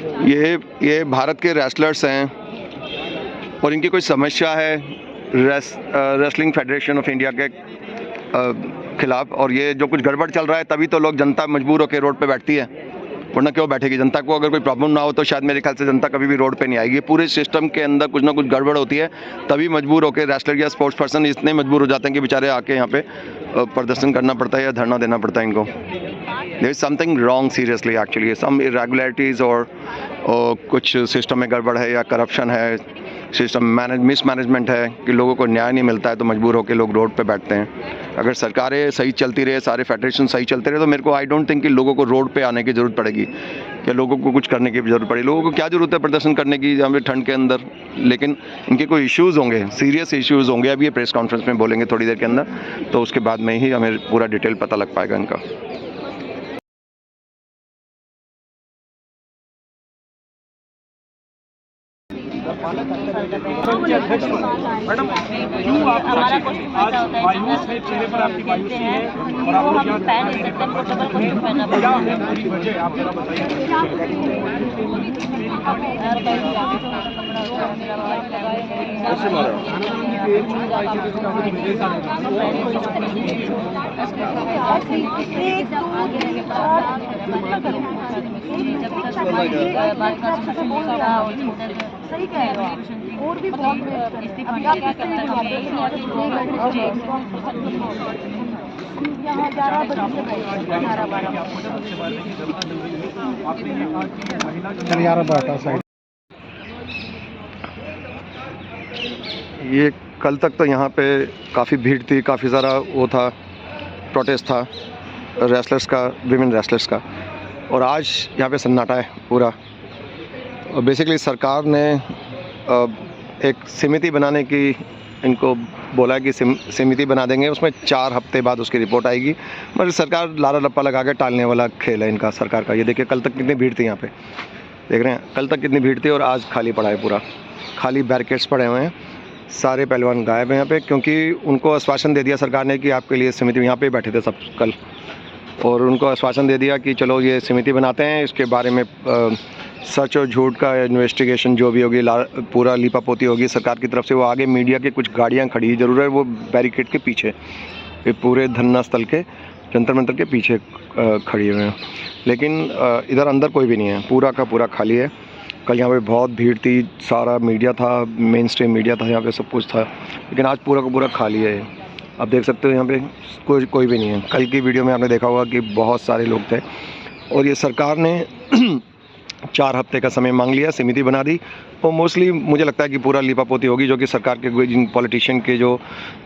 ये भारत के रेसलर्स हैं और इनकी कोई समस्या है रेसलिंग फेडरेशन ऑफ इंडिया के खिलाफ, और ये जो कुछ गड़बड़ चल रहा है तभी तो लोग जनता मजबूर होकर रोड पे बैठती है, वरना क्यों बैठेगी। जनता को अगर कोई प्रॉब्लम ना हो तो शायद मेरे ख्याल से जनता कभी भी रोड पे नहीं आएगी। पूरे सिस्टम के अंदर कुछ ना कुछ गड़बड़ होती है, तभी मजबूर होकर रेसलर या स्पोर्ट्स पर्सन इतने मजबूर हो जाते हैं कि बेचारे आके यहाँ पे प्रदर्शन करना पड़ता है या धरना देना पड़ता है इनको। There is something wrong seriously actually, some irregularities और कुछ सिस्टम में गड़बड़ है या करप्शन है, सिस्टम मिसमैनेजमेंट है कि लोगों को न्याय नहीं मिलता है तो मजबूर होकर लोग रोड पे बैठते हैं। अगर सरकारें सही चलती रहे, सारे फेडरेशन सही चलते रहे, तो मेरे को आई डोंट थिंक कि लोगों को रोड पे आने की ज़रूरत पड़ेगी या लोगों को कुछ करने की ज़रूरत पड़ेगी। लोगों को क्या ज़रूरत है प्रदर्शन करने की यहाँ पे ठंड के अंदर, लेकिन इनके कोई इश्यूज़ होंगे, सीरियस इश्यूज़ होंगे, अभी ये प्रेस कॉन्फ्रेंस में बोलेंगे थोड़ी देर के अंदर, तो उसके बाद में ही हमें पूरा डिटेल पता लग पाएगा इनका। मैडम, क्यों आप आज मायूस है, चेहरे पर आपकी मायूसी है और आप लोग क्या है पूरी वजह आप जरा बताइए। सही कह रहे हो, और भी बहुत यहाँ 11 बजे से ये कल तक तो यहाँ पे काफ़ी भीड़ थी, काफ़ी सारा वो था, प्रोटेस्ट था रेसलर्स का, विमेन रेसलर्स का, और आज यहाँ पे सन्नाटा है पूरा। और बेसिकली सरकार ने एक समिति बनाने की इनको बोला है कि समिति बना देंगे, उसमें 4 हफ्ते बाद उसकी रिपोर्ट आएगी। मगर सरकार लारा लप्पा लगा के टालने वाला खेल है इनका सरकार का। ये देखिए कल तक कितनी भीड़ थी यहाँ पे, देख रहे हैं कल तक कितनी भीड़ थी और आज खाली पड़ा है, पूरा खाली बैरिकेड्स पड़े हुए हैं, सारे पहलवान गायब हैं यहाँ पे, क्योंकि उनको आश्वासन दे दिया सरकार ने कि आपके लिए समिति, यहाँ पे बैठे थे सब कल, और उनको आश्वासन दे दिया कि चलो ये समिति बनाते हैं, इसके बारे में सच और झूठ का इन्वेस्टिगेशन जो भी होगी, पूरा लीपापोती होगी सरकार की तरफ से। वो आगे मीडिया के कुछ गाड़ियाँ खड़ी जरूर है, वो बैरिकेड के पीछे, ये पूरे धरना स्थल के जंतर मंतर के पीछे खड़ी हुए हैं, लेकिन इधर अंदर कोई भी नहीं है, पूरा का पूरा खाली है। कल यहाँ पे बहुत भीड़ थी, सारा मीडिया था, मेन स्ट्रीम मीडिया था यहाँ पे, सब कुछ था, लेकिन आज पूरा का पूरा खाली है। आप देख सकते हो यहाँ पे कोई भी नहीं है। कल की वीडियो में आपने देखा होगा कि बहुत सारे लोग थे, और ये सरकार ने 4 हफ्ते का समय मांग लिया, समिति बना दी, और मोस्टली मुझे लगता है कि पूरा लीपापोती होगी, जो कि सरकार के जिन पॉलिटिशियन के जो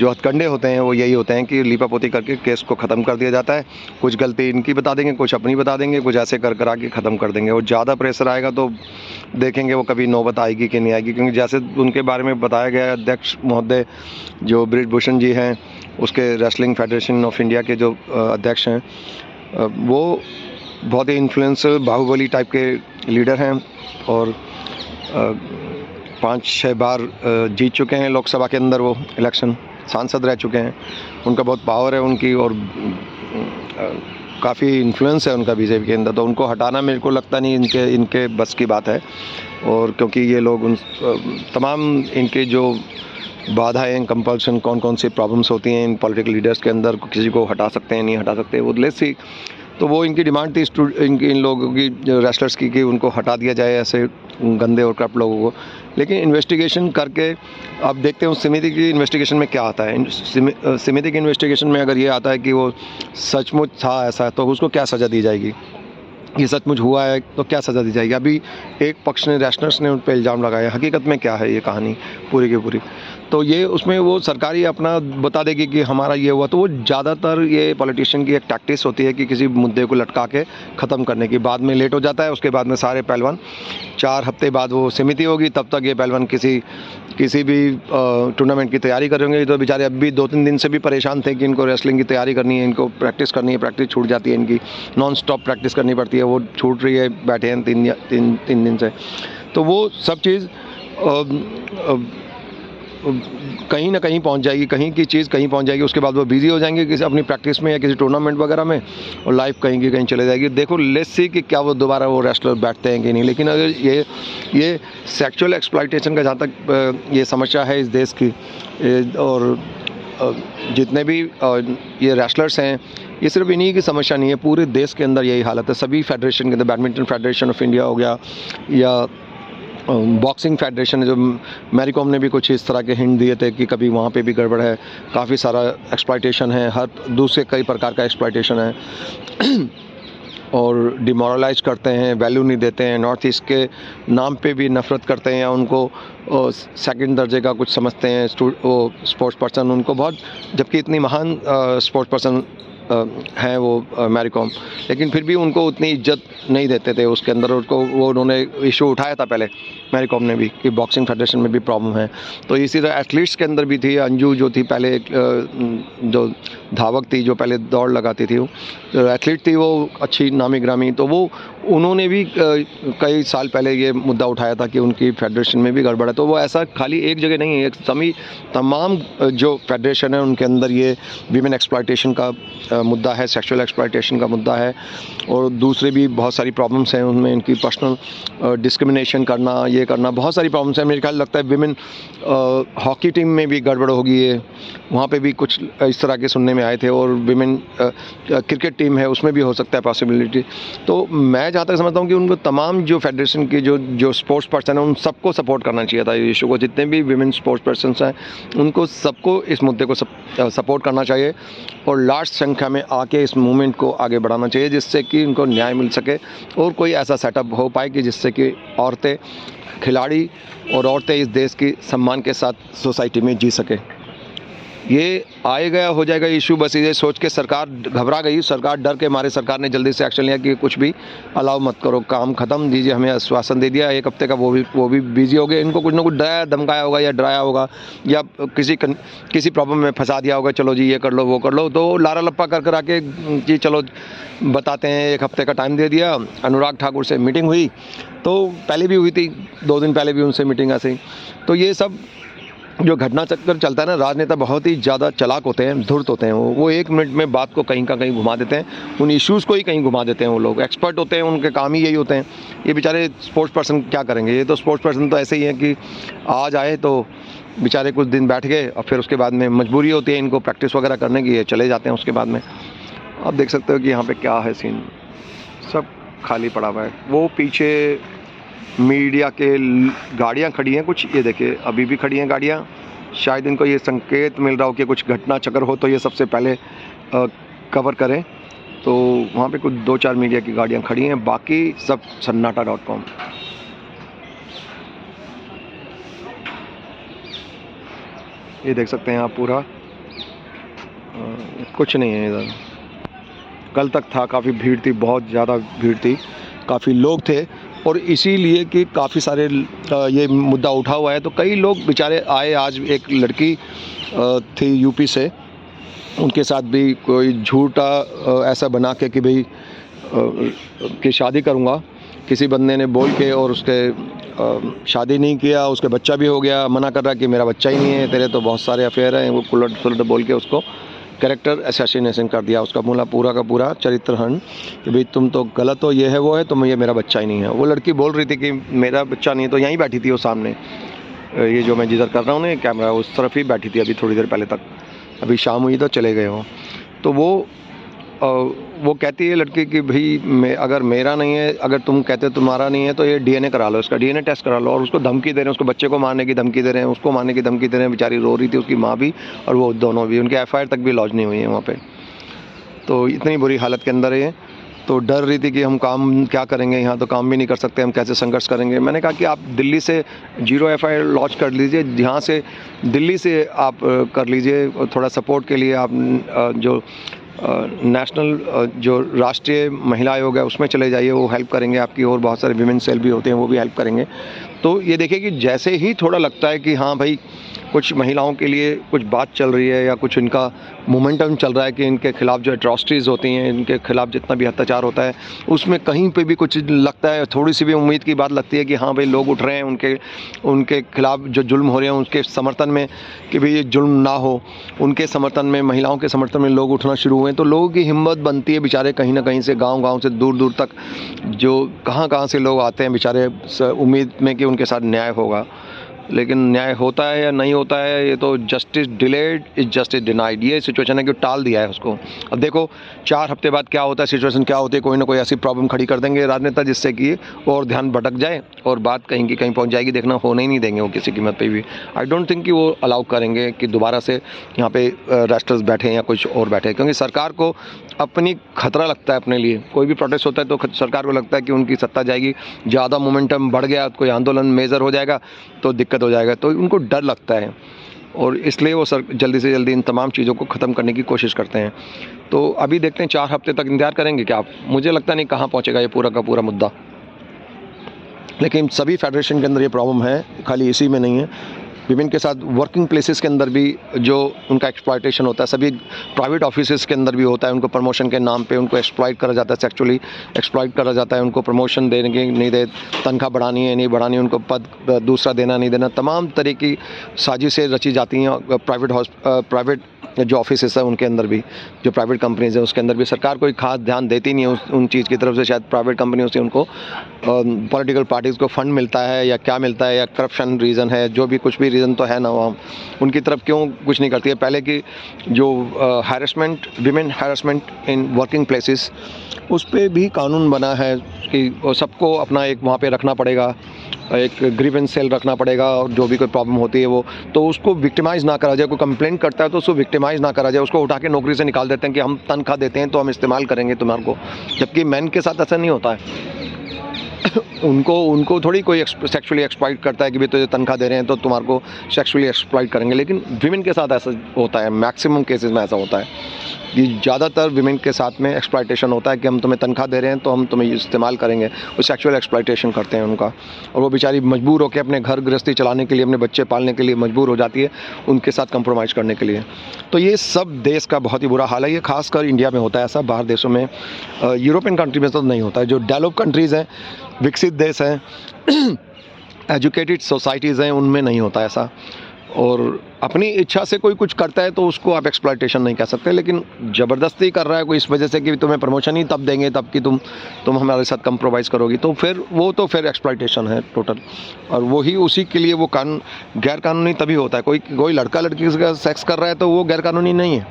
हथकंडे होते हैं वो यही होते हैं कि लीपापोती करके केस को ख़त्म कर दिया जाता है। कुछ गलती इनकी बता देंगे, कुछ अपनी बता देंगे, कुछ ऐसे कर के ख़त्म कर देंगे, और ज़्यादा प्रेशर आएगा तो देखेंगे वो कभी नौबत आएगी कि नहीं आएगी। क्योंकि जैसे उनके बारे में बताया गया, अध्यक्ष महोदय जो बृजभूषण जी हैं, उसके रेसलिंग फेडरेशन ऑफ इंडिया के जो अध्यक्ष हैं, वो बहुत ही इन्फ्लुएंसर बाहुबली टाइप के लीडर हैं, और 5-6 बार जीत चुके हैं लोकसभा के अंदर, वो इलेक्शन सांसद रह चुके हैं, उनका बहुत पावर है उनकी, और काफ़ी इन्फ्लुएंस है उनका बीजेपी के अंदर, तो उनको हटाना मेरे को लगता नहीं इनके बस की बात है। और क्योंकि ये लोग तमाम इनके जो बाधाएं, कंपल्शन, कौन सी प्रॉब्लम्स होती हैं इन पॉलिटिकल लीडर्स के अंदर, किसी को हटा सकते हैं नहीं हटा सकते, वो लेट्स सी। तो वो इनकी डिमांड थी इन लोगों की, जो रेसलर्स की, कि उनको हटा दिया जाए ऐसे गंदे और करप्ट लोगों को। लेकिन इन्वेस्टिगेशन करके अब देखते हैं उस समिति की इन्वेस्टिगेशन में क्या आता है। समिति की इन्वेस्टिगेशन में अगर ये आता है कि वो सचमुच था ऐसा, तो उसको क्या सज़ा दी जाएगी, ये सचमुच हुआ है तो क्या सज़ा दी जाएगी। अभी एक पक्ष ने, रेसलर्स ने उन पर इल्ज़ाम लगाया, हकीकत में क्या है ये कहानी पूरी की पूरी, तो ये उसमें वो सरकारी अपना बता देगी कि हमारा ये हुआ। तो वो ज़्यादातर ये पॉलिटिशियन की एक टैक्टिस होती है कि किसी मुद्दे को लटका के ख़त्म करने की, बाद में लेट हो जाता है, उसके बाद में सारे पहलवान 4 हफ्ते बाद वो समिति होगी, तब तक ये पहलवान किसी भी टूर्नामेंट की तैयारी कर रहे होंगे। तो बेचारे अब भी 2-3 दिन से भी परेशान थे कि इनको रेसलिंग की तैयारी करनी है, इनको प्रैक्टिस करनी है, प्रैक्टिस छूट जाती है, इनकी नॉन स्टॉप प्रैक्टिस करनी पड़ती है, वो छूट रही है, बैठे हैं 3 दिन से। तो वो सब चीज़ कहीं ना कहीं पहुंच जाएगी, कहीं की चीज़ कहीं पहुंच जाएगी, उसके बाद वो बिजी हो जाएंगे किसी अपनी प्रैक्टिस में या किसी टूर्नामेंट वगैरह में, और लाइफ कहीं की कहीं चले जाएगी। देखो लेट्स सी कि क्या वो दोबारा वो रेसलर बैठते हैं कि नहीं। लेकिन अगर ये सेक्सुअल एक्सप्लॉयटेशन का जहाँ तक ये समस्या है इस देश की, और जितने भी ये रेसलर्स हैं, ये सिर्फ इन्हीं की समस्या नहीं है, पूरे देश के अंदर यही हालत है। सभी फेडरेशन के अंदर, बैडमिंटन फेडरेशन ऑफ इंडिया हो गया या बॉक्सिंग फेडरेशन है, जो मैरी कॉम ने भी कुछ इस तरह के हिंट दिए थे कि कभी वहाँ पे भी गड़बड़ है, काफ़ी सारा एक्सप्लॉयटेशन है, हर दूसरे कई प्रकार का एक्सप्लॉयटेशन है और डिमोरलाइज करते हैं, वैल्यू नहीं देते हैं, नॉर्थ ईस्ट के नाम पे भी नफ़रत करते हैं या उनको सेकंड दर्जे का कुछ समझते हैं स्पोर्ट्स पर्सन उनको बहुत, जबकि इतनी महान स्पोर्ट्स पर्सन हैं वो मैरी कॉम, लेकिन फिर भी उनको उतनी इज्जत नहीं देते थे उसके अंदर। उनको वो उन्होंने इशू उठाया था पहले मैरी कॉम ने भी कि बॉक्सिंग फेडरेशन में भी प्रॉब्लम है। तो इसी तरह एथलीट्स के अंदर भी थी, अंजू जो थी पहले जो धावक थी, जो पहले दौड़ लगाती थी, वो एथलीट थी, वो अच्छी नामी ग्रामी, तो वो उन्होंने भी कई साल पहले ये मुद्दा उठाया था कि उनकी फेडरेशन में भी गड़बड़ है। तो वो ऐसा खाली एक जगह नहीं है, तमाम जो फेडरेशन है उनके अंदर ये वीमेन एक्सप्लॉयटेशन का मुद्दा है, सेक्सुअल एक्सप्लॉयटेशन का मुद्दा है, और दूसरे भी बहुत सारी प्रॉब्लम्स हैं उनमें, इनकी पर्सनल डिस्क्रिमिनेशन करना, ये करना, बहुत सारी प्रॉब्लम्स हैं। मेरे ख्याल लगता है विमेन हॉकी टीम में भी गड़बड़ होगी है, वहाँ पे भी कुछ इस तरह के सुनने में आए थे, और विमेन क्रिकेट टीम है उसमें भी हो सकता है पॉसिबिलिटी। तो मैं जहाँ तक समझता हूँ कि उनको तमाम जो फेडरेशन के जो स्पोर्ट्स पर्सन हैं उन सबको सपोर्ट करना चाहिए था इशू को, जितने भी विमेन स्पोर्ट्स पर्सन हैं उनको सबको इस मुद्दे को सपोर्ट करना चाहिए और लार्ज संख्या में आके इस मूवमेंट को आगे बढ़ाना चाहिए, जिससे कि उनको न्याय मिल सके और कोई ऐसा सेटअप हो पाए कि जिससे कि औरतें, खिलाड़ी और औरतें इस देश की सम्मान के साथ सोसाइटी में जी सके। ये आए गया हो जाएगा इशू, बस ये सोच के सरकार घबरा गई, सरकार डर के मारे सरकार ने जल्दी से एक्शन लिया कि कुछ भी अलाउ मत करो, काम ख़त्म दीजिए, हमें आश्वासन दे दिया 1 हफ्ते का, वो भी बिजी हो गए। इनको कुछ ना कुछ डराया धमकाया होगा या डराया होगा या किसी प्रॉब्लम में फंसा दिया होगा, चलो जी ये कर लो वो कर लो, तो लारा लप्पा कर आके जी चलो बताते हैं, 1 हफ्ते का टाइम दे दिया। अनुराग ठाकुर से मीटिंग हुई, तो पहले भी हुई थी, 2 दिन पहले भी उनसे मीटिंग ऐसे। तो ये सब जो घटना चक्कर चलता है ना, राजनेता बहुत ही ज़्यादा चालाक होते हैं, धूर्त होते हैं, वो 1 मिनट में बात को कहीं का कहीं घुमा देते हैं, उन इश्यूज़ को ही कहीं घुमा देते हैं। वो लोग एक्सपर्ट होते हैं, उनके काम ही यही होते हैं। ये बेचारे स्पोर्ट्स पर्सन क्या करेंगे, ये तो स्पोर्ट्स पर्सन तो ऐसे ही हैं कि आज आए तो बेचारे कुछ दिन बैठ गए और फिर उसके बाद में मजबूरी होती है इनको प्रैक्टिस वगैरह करने की, ये चले जाते हैं उसके बाद में। आप देख सकते हो कि यहाँ पर क्या है सीन, सब खाली पड़ा हुआ है। वो पीछे मीडिया के गाड़ियाँ खड़ी हैं कुछ, ये देखिए अभी भी खड़ी हैं गाड़ियाँ, शायद इनको ये संकेत मिल रहा हो कि कुछ घटना चक्कर हो तो ये सबसे पहले कवर करें। तो वहाँ पे कुछ 2-4 मीडिया की गाड़ियाँ खड़ी हैं, बाकी सब सन्नाटा.com। ये देख सकते हैं आप पूरा कुछ नहीं है इधर। कल तक था, काफ़ी भीड़ थी, बहुत ज़्यादा भीड़ थी, काफ़ी लोग थे, और इसीलिए कि काफ़ी सारे ये मुद्दा उठा हुआ है तो कई लोग बेचारे आए। आज एक लड़की थी यूपी से, उनके साथ भी कोई झूठा ऐसा बना के कि भाई कि शादी करूँगा, किसी बंदे ने बोल के, और उसके शादी नहीं किया, उसके बच्चा भी हो गया, मना कर रहा कि मेरा बच्चा ही नहीं है, तेरे तो बहुत सारे अफेयर हैं, वो उलट सुलट बोल के उसको कैरेक्टर असैसिनेशन कर दिया, उसका पूरा का पूरा चरित्र हनन कि भाई तुम तो गलत हो, ये है वो है, तो ये मेरा बच्चा ही नहीं है। वो लड़की बोल रही थी कि मेरा बच्चा नहीं है, तो यहीं बैठी थी वो सामने, ये जो मैं जिधर कर रहा हूँ ना कैमरा, उस तरफ ही बैठी थी अभी थोड़ी देर पहले तक, अभी शाम हुई तो चले गए हो। तो वो कहती है लड़की कि भाई अगर मेरा नहीं है, अगर तुम कहते तुम्हारा नहीं है तो ये DNA करा लो, इसका DNA टेस्ट करा लो, और उसको धमकी दे रहे हैं, उसको बच्चे को मारने की धमकी दे रहे हैं, उसको मारने की धमकी दे रहे हैं। बेचारी रो रही थी, उसकी माँ भी और वो दोनों भी, उनके FIR तक भी लॉन्च नहीं हुई है वहाँ पर। तो इतनी बुरी हालत के अंदर है, तो डर रही थी कि हम काम क्या करेंगे, यहाँ तो काम भी नहीं कर सकते, हम कैसे संघर्ष करेंगे। मैंने कहा कि आप दिल्ली से 0 FIR लॉन्च कर लीजिए, यहाँ से दिल्ली से आप कर लीजिए, थोड़ा सपोर्ट के लिए आप जो नेशनल जो राष्ट्रीय महिला आयोग है उसमें चले जाइए, वो हेल्प करेंगे आपकी, और बहुत सारे विमेन सेल भी होते हैं वो भी हेल्प करेंगे। तो ये देखिए कि जैसे ही थोड़ा लगता है कि हाँ भाई कुछ महिलाओं के लिए कुछ बात चल रही है या कुछ इनका मोमेंटम चल रहा है कि इनके खिलाफ जो एट्रॉसिटीज़ होती हैं, इनके खिलाफ जितना भी अत्याचार होता है, उसमें कहीं पे भी कुछ लगता है, थोड़ी सी भी उम्मीद की बात लगती है कि हाँ भाई लोग उठ रहे हैं, उनके खिलाफ जो जुल्म हो रहे हैं उनके समर्थन में कि भाई ये जुल्म ना हो, उनके समर्थन में, महिलाओं के समर्थन में लोग उठना शुरू हुए हैं। तो लोगों की हिम्मत बनती है, बेचारे कहीं ना कहीं से गाँव से दूर दूर तक जो कहाँ से लोग आते हैं बेचारे उम्मीद में कि उनके साथ न्याय होगा। लेकिन न्याय होता है या नहीं होता है, ये तो justice delayed is justice denied, ये सिचुएशन है कि टाल दिया है उसको। अब देखो 4 हफ्ते बाद क्या होता है, सिचुएशन क्या होती है, कोई ना कोई ऐसी प्रॉब्लम खड़ी कर देंगे राजनेता जिससे कि और ध्यान भटक जाए और बात कहीं की कहीं पहुंच जाएगी। देखना होने ही नहीं देंगे वो किसी कीमत पे भी। आई डोंट थिंक कि वो अलाउ करेंगे कि दोबारा से यहाँ पे रेस्टर्स बैठे या कुछ और बैठे, क्योंकि सरकार को अपनी खतरा लगता है अपने लिए। कोई भी प्रोटेस्ट होता है तो सरकार को लगता है कि उनकी सत्ता जाएगी, ज़्यादा मोमेंटम बढ़ गया, कोई आंदोलन मेजर हो जाएगा तो दिक्कत हो जाएगा, तो उनको डर लगता है और इसलिए वो जल्दी से जल्दी इन तमाम चीज़ों को ख़त्म करने की कोशिश करते हैं। तो अभी देखते हैं 4 हफ्ते तक इंतजार करेंगे क्या आप? मुझे लगता नहीं कहाँ पहुँचेगा ये पूरा का पूरा मुद्दा। लेकिन सभी फेडरेशन के अंदर ये प्रॉब्लम है, खाली इसी में नहीं है। विमेन के साथ वर्किंग प्लेसेस के अंदर भी जो उनका एक्सप्लॉयटेशन होता है, सभी प्राइवेट ऑफिसेस के अंदर भी होता है। उनको प्रमोशन के नाम पे उनको एक्सप्लॉयट करा जाता है, सेक्सुअली एक्सप्लॉयट करा जाता है। उनको प्रमोशन देने की नहीं दे, तनख्वाह बढ़ानी है नहीं बढ़ानी, उनको पद दूसरा देना नहीं देना, तमाम तरह की साजिशें रची जाती हैं प्राइवेट जो ऑफिसेस है उनके अंदर भी, जो प्राइवेट कंपनीज है उसके अंदर भी। सरकार कोई खास ध्यान देती नहीं है उन चीज़ की तरफ से। शायद प्राइवेट कंपनियों से उनको पॉलिटिकल पार्टीज़ को फंड मिलता है या क्या मिलता है या करप्शन रीज़न है, जो भी कुछ भी रीज़न तो है ना, वहाँ उनकी तरफ क्यों कुछ नहीं करती है। पहले की जो harassment, women harassment in working places, उस पर भी कानून बना है कि सबको अपना एक वहाँ पे रखना पड़ेगा, एक ग्रीवेंस सेल रखना पड़ेगा और जो भी कोई प्रॉब्लम होती है वो, तो उसको विक्टिमाइज़ ना करा जाए। कोई कंप्लेंट करता है तो उसको विक्टिमाइज़ ना करा जाए, उसको उठा के नौकरी से निकाल देते हैं कि हम तनख्वाह देते हैं तो हम इस्तेमाल करेंगे तुम्हारे को, जबकि मैन के साथ ऐसा नहीं होता है। उनको थोड़ी कोई सेक्सुअली एक्सप्लॉइट करता है कि भाई तुझे तनख्वाह दे रहे हैं तो तुम्हारे को सेक्सुअली एक्सप्लॉइट करेंगे। लेकिन विमेन के साथ ऐसा होता है, मैक्सिमम केसेस में ऐसा होता है कि ज़्यादातर विमेन के साथ में एक्सप्लॉइटेशन होता है कि हम तुम्हें तनख्वाह दे रहे हैं तो हम तुम्हें इस्तेमाल करेंगे। वो सेक्सुअल एक्सप्लॉइटेशन करते हैं उनका, और वो बेचारी मजबूर होकर अपने घर गृहस्थी चलाने के लिए, अपने बच्चे पालने के लिए मजबूर हो जाती है उनके साथ कंप्रोमाइज़ करने के लिए। तो ये सब देश का बहुत ही बुरा हाल है। ये खासकर इंडिया में होता है ऐसा, बाहर देशों में, यूरोपियन कंट्री में तो नहीं होता है। जो डेवलप कंट्रीज़ हैं, विकसित देश हैं, एजुकेटेड सोसाइटीज़ हैं, उनमें नहीं होता ऐसा। और अपनी इच्छा से कोई कुछ करता है तो उसको आप एक्सप्लॉइटेशन नहीं कह सकते, लेकिन ज़बरदस्ती कर रहा है कोई इस वजह से कि तुम्हें प्रमोशन ही तब देंगे तब कि तुम हमारे साथ कंप्रोमाइज़ करोगी, तो फिर एक्सप्लॉइटेशन है टोटल। और वही उसी के लिए वो कानून गैर कानूनी तभी होता है। कोई लड़का लड़की का सेक्स कर रहा है तो वो गैर कानूनी नहीं है,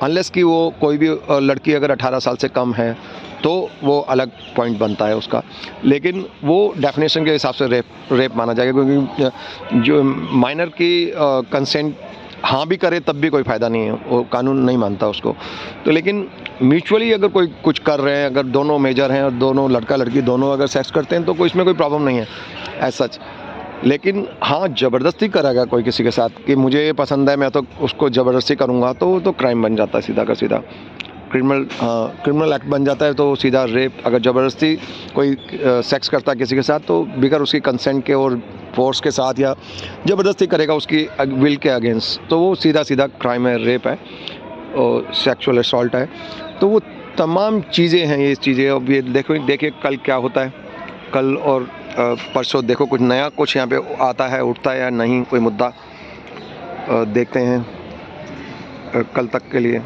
अनलेस कि वो कोई भी लड़की अगर 18 साल से कम है तो वो अलग पॉइंट बनता है उसका। लेकिन वो डेफिनेशन के हिसाब से रेप माना जाएगा, क्योंकि जो माइनर की कंसेंट हाँ भी करे तब भी कोई फ़ायदा नहीं है, वो कानून नहीं मानता उसको। तो लेकिन म्यूचुअली अगर कोई कुछ कर रहे हैं, अगर दोनों मेजर हैं और दोनों लड़का लड़की दोनों अगर सेक्स करते हैं तो कोई इसमें कोई प्रॉब्लम नहीं है एज सच। लेकिन हाँ, ज़बरदस्ती करेगा कोई किसी के साथ कि मुझे ये पसंद है मैं तो उसको ज़बरदस्ती करूँगा, तो वो तो क्राइम बन जाता है सीधा का सीधा, क्रिमिनल एक्ट बन जाता है। तो सीधा रेप, अगर ज़बरदस्ती कोई सेक्स करता है किसी के साथ तो बगैर उसकी कंसेंट के और फोर्स के साथ या ज़बरदस्ती करेगा उसकी विल के अगेंस्ट, तो वो सीधा क्राइम है, रेप है और सेक्सुअल असॉल्ट है। तो वो तमाम चीज़ें हैं ये चीज़ें। अब ये देखिए कल क्या होता है, कल और परसों देखो कुछ नया कुछ यहाँ पे आता है, उठता है या नहीं कोई मुद्दा, देखते हैं कल तक के लिए।